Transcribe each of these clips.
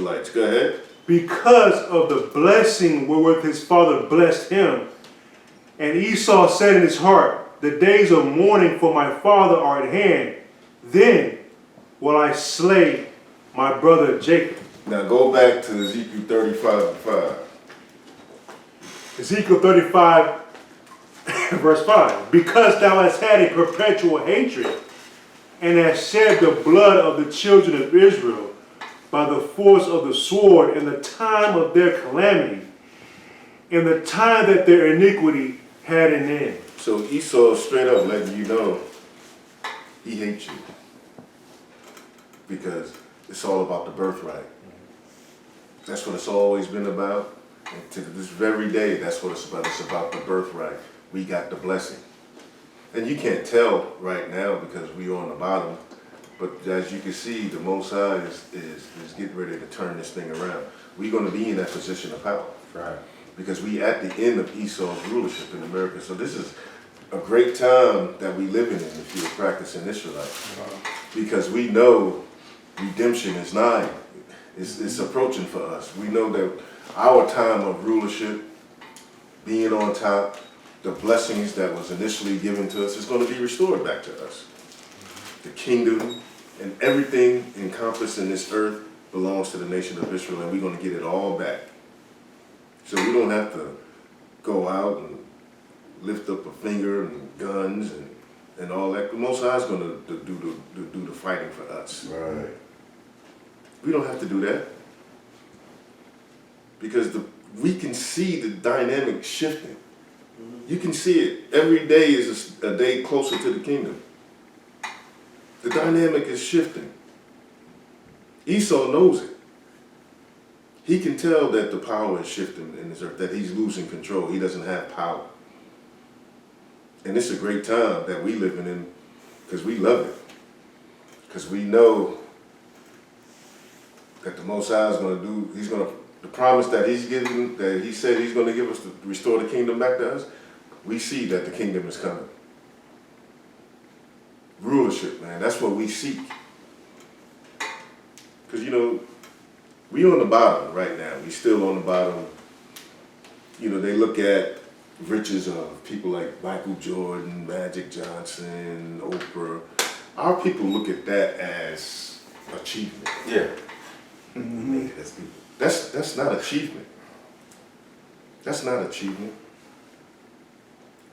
Israelites. Go ahead. because of the blessing wherewith his father blessed him. And Esau said in his heart, the days of mourning for my father are at hand. Then will I slay my brother Jacob. Now go back to Ezekiel 35:5. Ezekiel 35, verse 5. Because thou hast had a perpetual hatred, and hast shed the blood of the children of Israel by the force of the sword in the time of their calamity, in the time that their iniquity had an end. So Esau is straight up letting you know he hates you. Because it's all about the birthright. That's what it's always been about. And to this very day, that's what it's about. It's about the birthright. We got the blessing. And you can't tell right now because we're on the bottom. But as you can see, the Most High is getting ready to turn this thing around. We're going to be in that position of power. Right. Because we at the end of Esau's rulership in America. So this is a great time that we living in if you're practicing Israelite. Because we know redemption is nigh. It's approaching for us. We know that our time of rulership, being on top, the blessings that was initially given to us is going to be restored back to us. The kingdom and everything encompassed in this earth belongs to the nation of Israel, and we're going to get it all back. So we don't have to go out and lift up a finger and guns and all that. The Most High is going to do the fighting for us. Right. We don't have to do that because we can see the dynamic shifting. You can see it. Every day is a day closer to the kingdom. The dynamic is shifting. Esau knows it. He can tell that the power is shifting in this earth, that he's losing control. He doesn't have power. And it's a great time that we living in because we love it. Because we know that the Most High is going to do, the promise that he's given, that he said he's going to give us to restore the kingdom back to us, we see that the kingdom is coming. Rulership, man, that's what we seek. Because, we on the bottom right now. We still on the bottom. They look at riches of people like Michael Jordan, Magic Johnson, Oprah. Our people look at that as achievement. Yeah. That's not achievement. That's not achievement.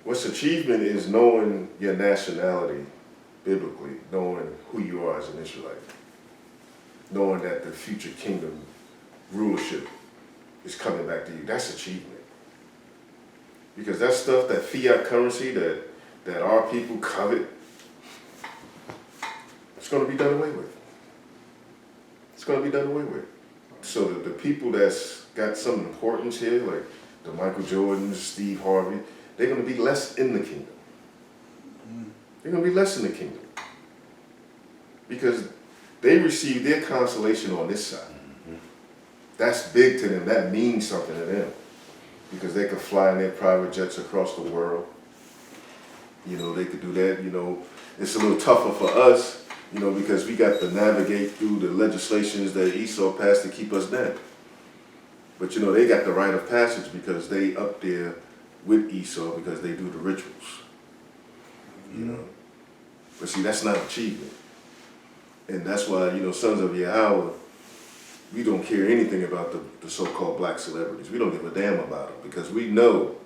What's achievement is knowing your nationality biblically, knowing who you are as an Israelite, knowing that the future kingdom rulership is coming back to you. That's achievement. Because that stuff, that fiat currency that our people covet, it's going to be done away with. It's going to be done away with. So the people that's got some importance here, like the Michael Jordans, Steve Harvey, they're going to be less in the kingdom. They're going to be less in the kingdom. Because they receive their consolation on this side. That's big to them. That means something to them. Because they could fly in their private jets across the world. They could do that. It's a little tougher for us, because we got to navigate through the legislations that Esau passed to keep us down. But, they got the rite of passage because they up there with Esau because they do the rituals. But see, that's not achievement. And that's why, sons of Yahweh, we don't care anything about the so-called black celebrities. We don't give a damn about them because we know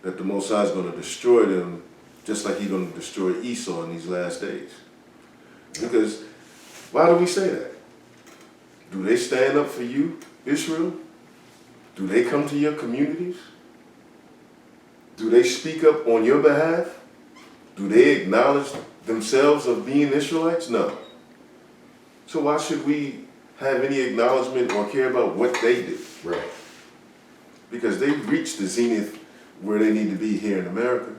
that the Most High is going to destroy them just like he's going to destroy Esau in these last days. Because why do we say that? Do they stand up for you, Israel? Do they come to your communities? Do they speak up on your behalf? Do they acknowledge themselves of being Israelites? No. So why should we have any acknowledgement or care about what they did? Right. Because they've reached the zenith where they need to be here in America.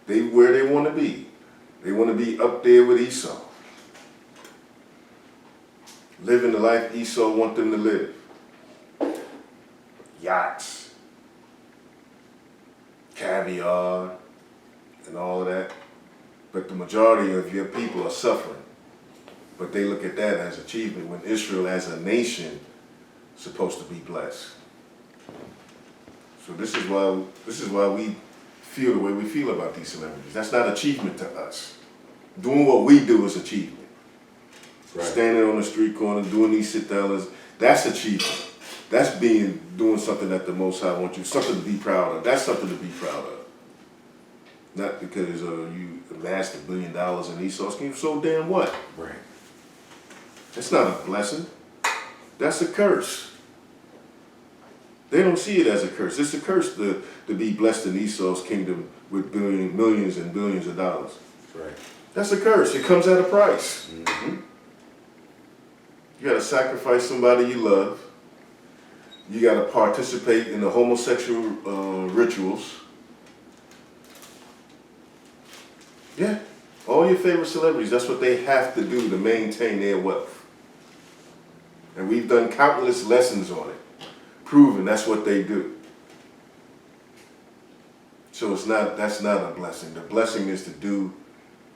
Where they want to be. They want to be up there with Esau. Living the life Esau wants them to live. Yachts, caviar, and all of that. But the majority of your people are suffering. But they look at that as achievement when Israel as a nation supposed to be blessed. So this is why we feel the way we feel about these celebrities. That's not achievement to us. Doing what we do is achievement. Right. Standing on the street corner, doing these sit-downs, that's achievement. That's doing something that the Most High wants you, something to be proud of. That's something to be proud of. Not because you amassed $1 billion in Esau scheme. So damn what? Right. That's not a blessing. That's a curse. They don't see it as a curse. It's a curse to be blessed in Esau's kingdom with millions and billions of dollars. Right. That's a curse. It comes at a price. Mm-hmm. You got to sacrifice somebody you love. You got to participate in the homosexual rituals. Yeah. All your favorite celebrities, that's what they have to do to maintain their wealth. And we've done countless lessons on it, proving that's what they do. So that's not a blessing. The blessing is to do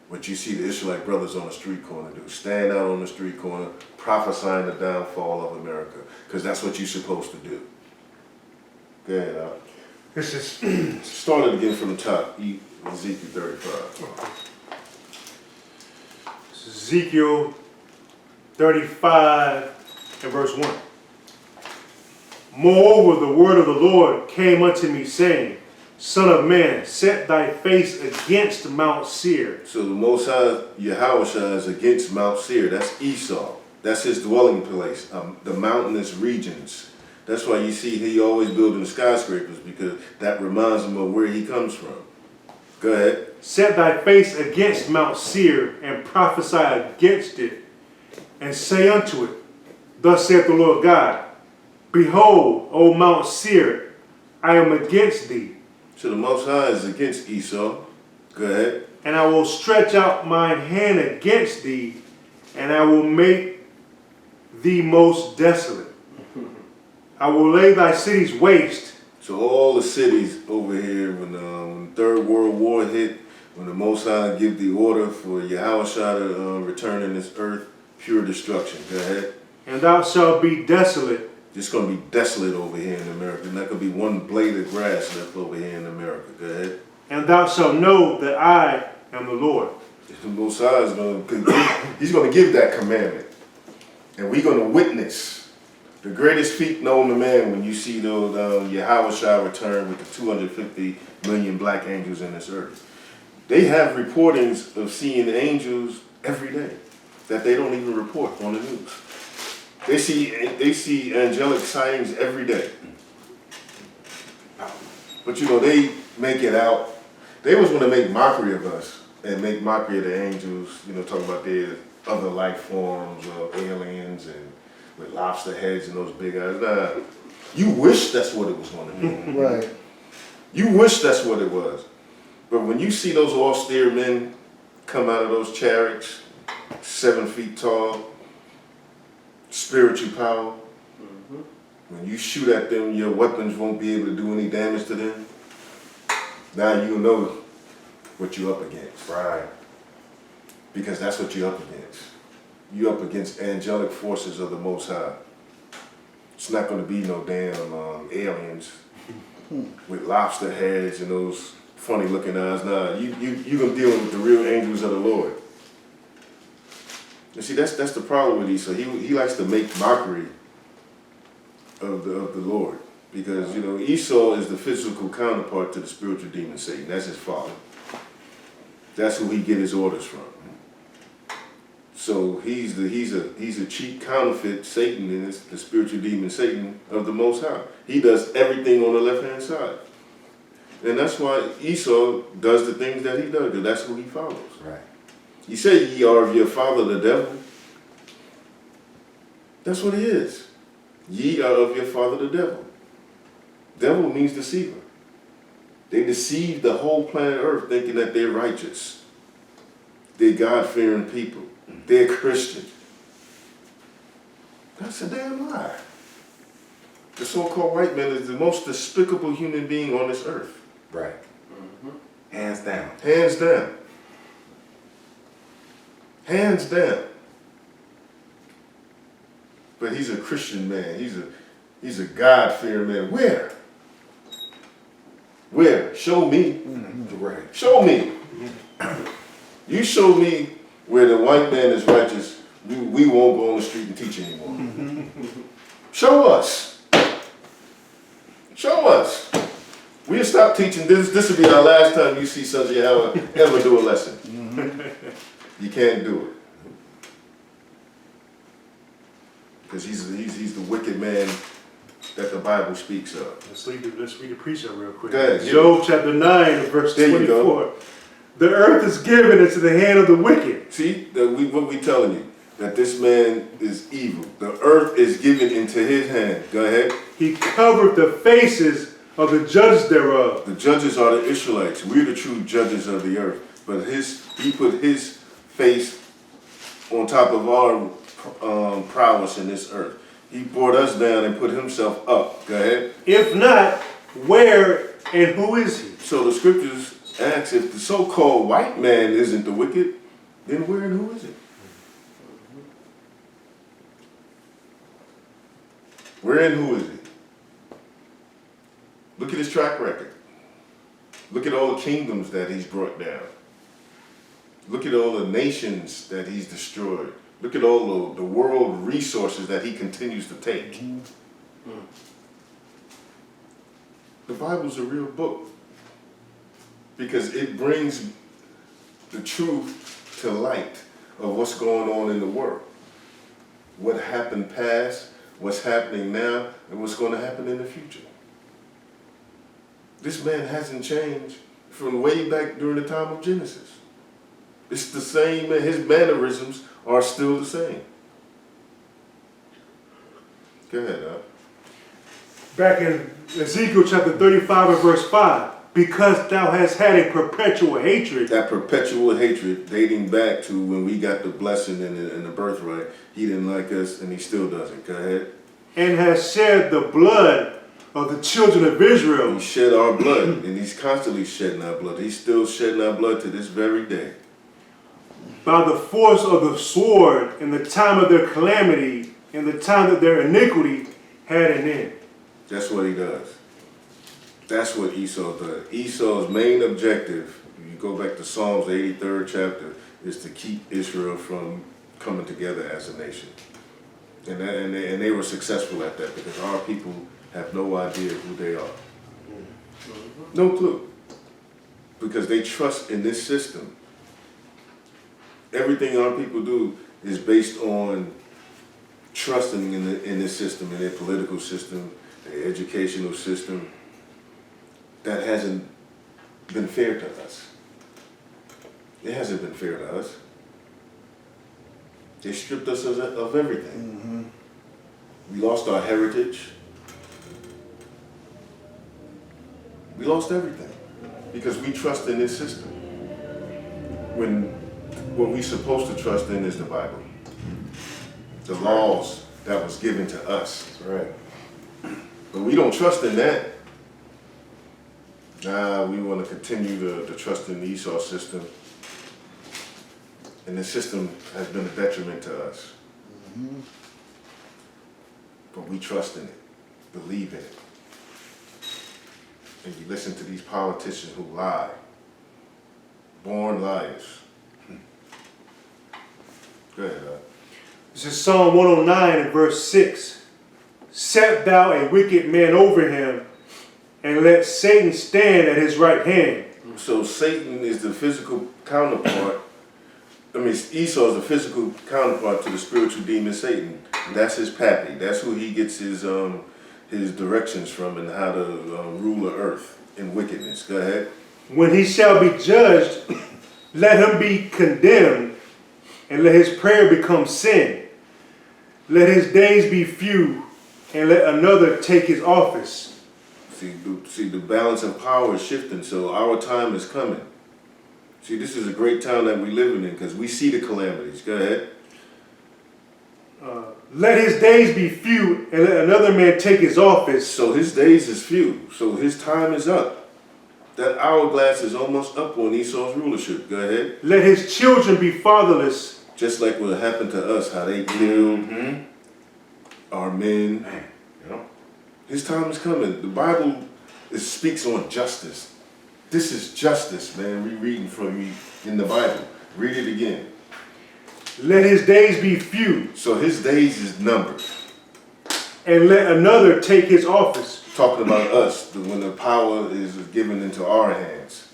what you see the Israelite brothers on the street corner do. Stand out on the street corner, prophesying the downfall of America, because that's what you're supposed to do. Go ahead, Al. This is Start it again from the top, Ezekiel 35. Ezekiel 35 and verse 1. Moreover, the word of the Lord came unto me, saying, Son of man, set thy face against Mount Seir. So the Most High, Yahushua, is against Mount Seir. That's Esau. That's his dwelling place, the mountainous regions. That's why you see he always building skyscrapers, because that reminds him of where he comes from. Go ahead. Set thy face against Mount Seir, and prophesy against it, and say unto it, Thus saith the Lord God, Behold, O Mount Seir, I am against thee. So the Most High is against Esau. Go ahead. And I will stretch out mine hand against thee, and I will make thee most desolate. I will lay thy cities waste. So all the cities over here, when the Third World War hit, when the Most High give the order for Yahushua to return in this earth, pure destruction. Go ahead. And thou shalt be desolate. It's going to be desolate over here in America. Not going to be one blade of grass left over here in America. Go ahead. And thou shalt know that I am the Lord. The Most High is going to, he's going to give that commandment. And we're going to witness the greatest feat known to man when you see those Yahushua return with the 250 million black angels in this earth. They have reportings of seeing angels every day that they don't even report on the news. They see angelic sightings every day. But you know, they make it out. They was going to make mockery of us and make mockery of the angels, you know, talking about their other life forms of aliens and with lobster heads and those big eyes. Nah, you wish that's what it was going to be. Right. You wish that's what it was. But when you see those austere men come out of those chariots, 7 feet tall, spiritual power, when you shoot at them, your weapons won't be able to do any damage to them. Now you know what you're up against. Right. Because that's what you're up against. You're up against angelic forces of the Most High. It's not going to be no damn aliens with lobster heads and those funny looking eyes. Nah, you're going to deal with the real angels of the Lord. You see, that's the problem with Esau. He likes to make mockery of the Lord. Because, you know, Esau is the physical counterpart to the spiritual demon Satan. That's his father. That's who he get his orders from. So he's a cheap counterfeit Satan, and it's the spiritual demon Satan of the Most High. He does everything on the left-hand side. And that's why Esau does the things that he does, because that's who he follows. Right. He said, ye are of your father the devil. That's what he is. Ye are of your father the devil. Devil means deceiver. They deceive the whole planet Earth thinking that they're righteous. They're God-fearing people. They're Christian. That's a damn lie. The so-called white man is the most despicable human being on this earth. Right. Hands down. Hands down. Hands down. But he's a Christian man. He's a God-fearing man. Where? Where? Show me. Right. Show me. You show me where the white man is righteous, we won't go on the street and teach anymore. Show us. Show us. We'll stop teaching this. This will be our last time you see Sons of Yahweh ever do a lesson. You can't do it. Because he's the wicked man that the Bible speaks of. Let's read the precept real quick. Go ahead. Job chapter 9 and verse There you 24. go. The earth is given into the hand of the wicked. See, what we telling you? That this man is evil. The earth is given into his hand. Go ahead. He covered the faces of the judges thereof. The judges are the Israelites. We're the true judges of the earth. But he put his face on top of our prowess in this earth. He brought us down and put himself up. Go ahead. If not, where and who is he? So the scriptures ask, if the so-called white man isn't the wicked, then where and who is it? Where and who is he? Look at his track record. Look at all the kingdoms that he's brought down. Look at all the nations that he's destroyed. Look at all the world resources that he continues to take. The Bible's a real book because it brings the truth to light of what's going on in the world. What happened past, what's happening now, and what's going to happen in the future. This man hasn't changed from way back during the time of Genesis. It's the same, and his mannerisms are still the same. Go ahead, Back in Ezekiel chapter 35 and verse 5. Because thou hast had a perpetual hatred. That perpetual hatred dating back to when we got the blessing and the birthright. He didn't like us and he still doesn't. Go ahead. And has shed the blood of the children of Israel. He shed our blood and he's constantly shedding our blood. He's still shedding our blood to this very day. By the force of the sword in the time of their calamity, in the time that their iniquity had an end. That's what he does. That's what Esau does. Esau's main objective, if you go back to Psalms, the 83rd chapter, is to keep Israel from coming together as a nation. And they were successful at that because our people have no idea who they are. No clue. Because they trust in this system. Everything our people do is based on trusting in this system, in their political system, their educational system. That hasn't been fair to us. It hasn't been fair to us. They stripped us of everything. We lost our heritage. We lost everything because we trust in this system. When what we're supposed to trust in is the Bible. The laws that was given to us. That's right. But we don't trust in that. We want to continue to trust in the Esau system. And the system has been a detriment to us. But we trust in it, believe in it. And you listen to these politicians who lie. Born liars. Go ahead, This is Psalm 109 and verse 6. Set thou a wicked man over him, and let Satan stand at his right hand. So Satan is the physical counterpart. Esau is the physical counterpart to the spiritual demon Satan. That's his pappy. That's who he gets his directions from and how to rule the earth in wickedness. Go ahead. When he shall be judged, let him be condemned, and let his prayer become sin. Let his days be few, and let another take his office. See, the balance of power is shifting, so our time is coming. See, this is a great time that we're living in because we see the calamities. Go ahead. Let his days be few, and let another man take his office. So his days is few, so his time is up. That hourglass is almost up on Esau's rulership. Go ahead. Let his children be fatherless. Just like what happened to us, how they killed our men. Man, you know? His time is coming. The Bible speaks on justice. This is justice, man. We reading from you in the Bible. Read it again. Let his days be few, So his days is numbered. and let another take his office. Talking about us, when the power is given into our hands.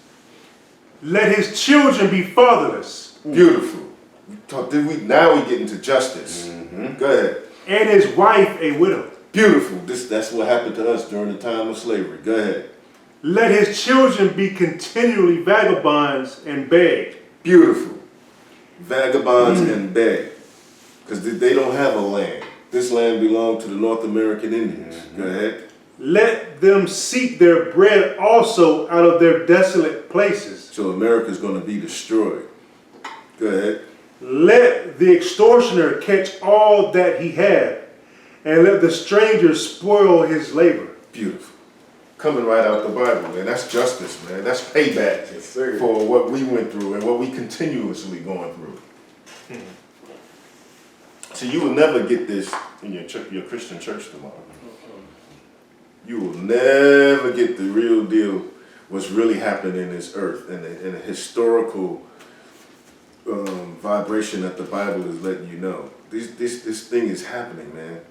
Let his children be fatherless, Beautiful. Now we get into justice. Go ahead. and his wife a widow. Beautiful. That's what happened to us during the time of slavery. Go ahead. Let his children be continually vagabonds and beg. Beautiful. Vagabonds and beg. Because they don't have a land. This land belonged to the North American Indians. Go ahead. Let them seek their bread also out of their desolate places. So America's going to be destroyed. Go ahead. Let the extortioner catch all that he had, and let the stranger spoil his labor. Beautiful. Coming right out the Bible, man. That's justice, man. That's payback for what we went through and what we continuously going through. So you will never get this in your Christian church tomorrow. You will never get the real deal, what's really happening in this earth, and the historical vibration that the Bible is letting you know. This thing is happening, man,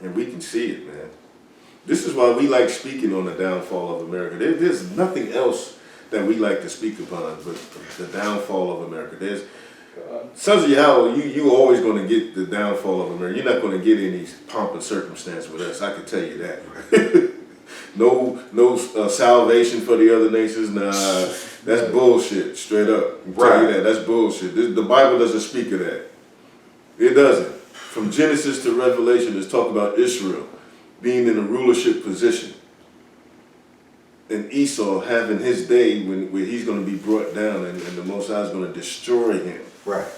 and we can see it, man. This is why we like speaking on the downfall of America. There's nothing else that we like to speak upon but the downfall of America. There's Sons of Yahweh, you always going to get the downfall of America. You're not going to get any pomp and circumstance with us. I can tell you that. No salvation for the other nations. Nah, that's bullshit. Straight up, tell you that. That's bullshit. The Bible doesn't speak of that. It doesn't. From Genesis to Revelation, it's talk about Israel being in a rulership position, and Esau having his day when he's going to be brought down, and the Most High is going to destroy him. Right.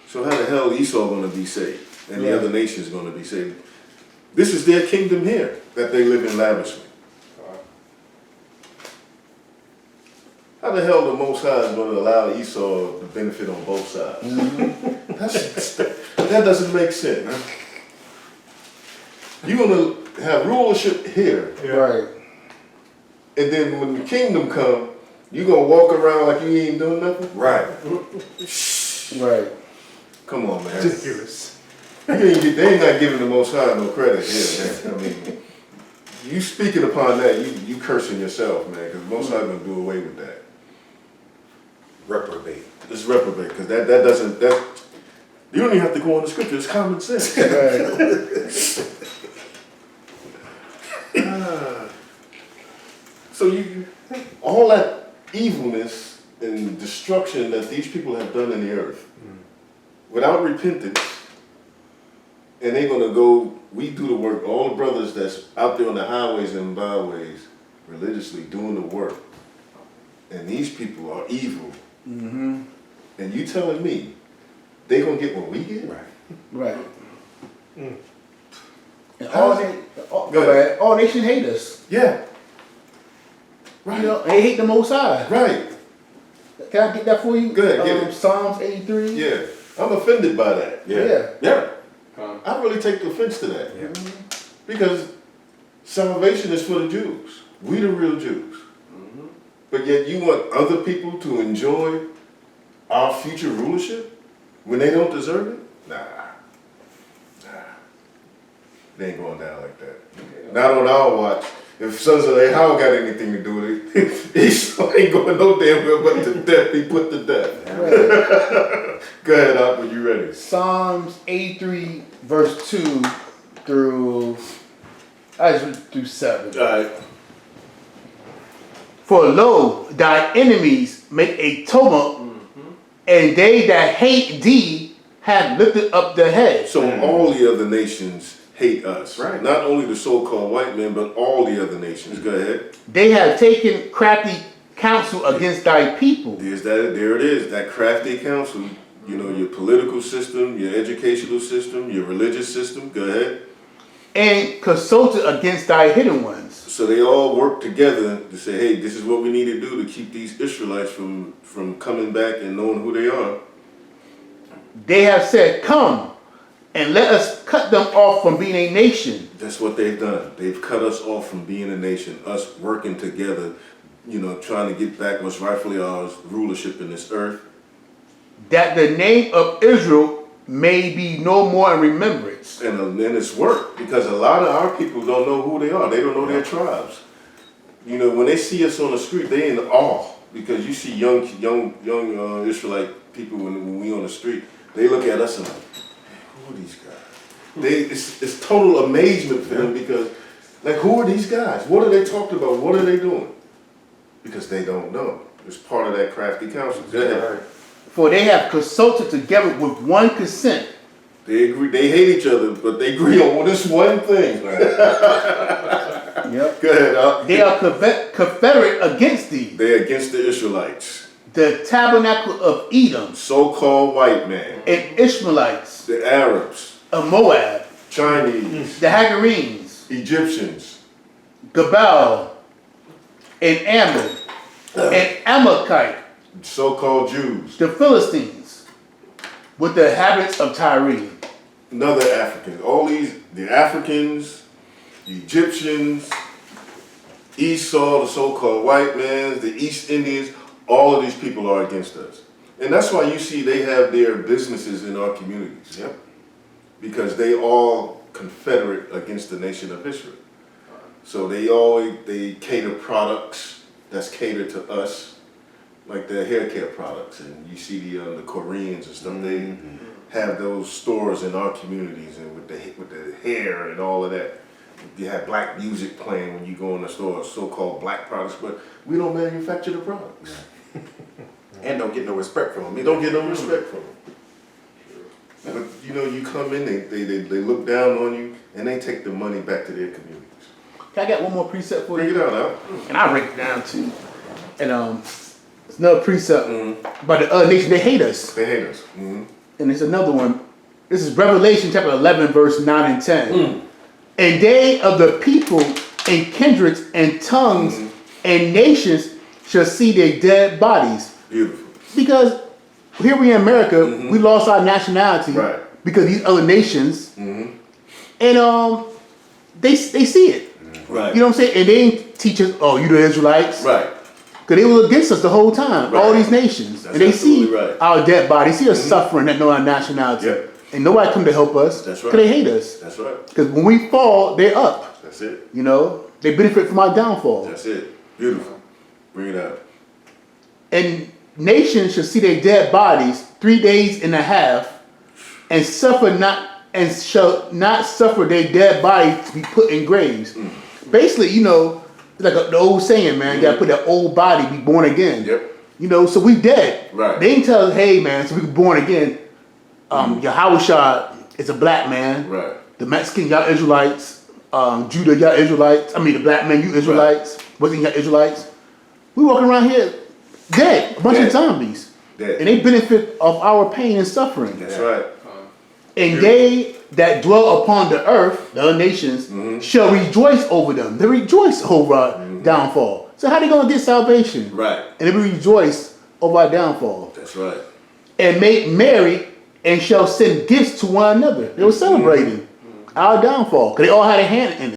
So how the hell Esau going to be saved, and the other nations going to be saved? This is their kingdom here that they live in lavishly. How the hell the Most High is going to allow Esau to benefit on both sides? That doesn't make sense. You're going to have rulership here, Right. and then when the kingdom come, you're going to walk around like you ain't doing nothing? Right. Right. Come on, man. Ridiculous. They ain't not giving the Most High no credit here, man. I mean, you speaking upon that, you cursing yourself, man, because the Most High going to do away with that. Reprobate. It's reprobate, because that doesn't, you don't even have to go on the scripture, it's common sense. Right. So all that evilness and destruction that these people have done in the earth, without repentance, and they're gonna go, we do the work, all the brothers that's out there on the highways and byways, religiously doing the work, and these people are evil, and you telling me, they gonna get what we get? Right. Right. And Go ahead. all nations hate us. Yeah. Right. You know, they hate the Most High. Right. Can I get that for you? Go ahead, get it. Psalms 83. Yeah. I'm offended by that. Yeah. Yeah. I really take offense to that. Yeah. Because salvation is for the Jews. We the real Jews. But yet you want other people to enjoy our future rulership when they don't deserve it? Nah. They ain't going down like that. Not on our watch. If Sons of Yahweh got anything to do with it, Esau ain't going no damn well but to death. Be put to death. Right. Go ahead, Op, when you ready. Psalms 83, verse 2 through 7. All right. For lo, thy enemies make a tumult, and they that hate thee have lifted up their heads. So all the other nations hate us. Right. Not only the so-called white men, but all the other nations. Go ahead. They have taken crafty counsel against thy people. There it is. That crafty counsel. You know, your political system, your educational system, your religious system. Go ahead. And consulted against thy hidden ones. So they all work together to say, hey, this is what we need to do to keep these Israelites from coming back and knowing who they are. They have said, come and let us cut them off from being a nation. That's what they've done. They've cut us off from being a nation, us working together, trying to get back what's rightfully ours, rulership in this earth. That the name of Israel may be no more in remembrance. And it's work, because a lot of our people don't know who they are. They don't know their tribes. When they see us on the street, they in awe, because you see young Israelite people when we on the street, they look at us and like, who are these guys? It's total amazement for them, because like, who are these guys? What are they talking about? What are they doing? Because they don't know. It's part of that crafty counsel. Go ahead. For they have consulted together with one consent. They agree. They hate each other, but they agree on this one thing. Yep. Go ahead. They are confederate against thee. They're against the Israelites. The tabernacle of Edom. So-called white man. And Ishmaelites. The Arabs. Of Moab. Chinese. The Hagarenes. Egyptians. Gabal. And Ammon. And Amalekite. So-called Jews. The Philistines. With the habits of Tyre. Another African. All these, the Africans, the Egyptians, Esau, the so-called white man, the East Indians, all of these people are against us. And that's why you see they have their businesses in our communities. Yep. Because they all confederate against the nation of Israel. So they cater products that's catered to us, like their hair care products. And you see the Koreans and stuff, they have those stores in our communities, and with the hair and all of that. You have black music playing when you go in the store, so-called black products, but we don't manufacture the products. And don't get no respect from them. You don't get no respect from them. But you come in, they look down on you, and they take the money back to their communities. Can I get one more precept for Bring you? it out. And I break it down too. And it's another precept by the other nation. They hate us. They hate us. Mm-hmm. And it's another one. This is Revelation chapter 11, verse 9 and 10. And they of the people and kindreds and tongues and nations shall see their dead bodies. Beautiful. Because here we in America, we lost our nationality because these other nations, and they see it. Right. You know what I'm saying? And they didn't teach us, oh, you the Israelites. Right. Because they were against us the whole time, all these nations. That's and they see right. our dead bodies, see us suffering that know our nationality. Yep. And nobody come to help us. That's right. Because they hate us. That's right. Because when we fall, they're up. That's it. They benefit from our downfall. That's it. Beautiful. Bring it out. And nations shall see their dead bodies 3 days and a half, and shall not suffer their dead bodies to be put in graves. Basically, like the old saying, man, you gotta put that old body, be born again. Yep. So we dead. Right. They didn't tell us, hey man, so we were born again. Yahweh is a black man. Right. The Mexican, y'all Israelites. Judah, y'all Israelites. I mean, the black man, you Israelites. Wasn't y'all Israelites? We walking around here dead, a bunch of zombies. Dead. And they benefit of our pain and suffering. That's right. And they that dwell upon the earth, the other nations, shall rejoice over them. They rejoice over our downfall. So how they gonna get salvation? Right. And they rejoice over our downfall. That's right. And make merry and shall send gifts to one another. They were celebrating our downfall because they all had a hand in it.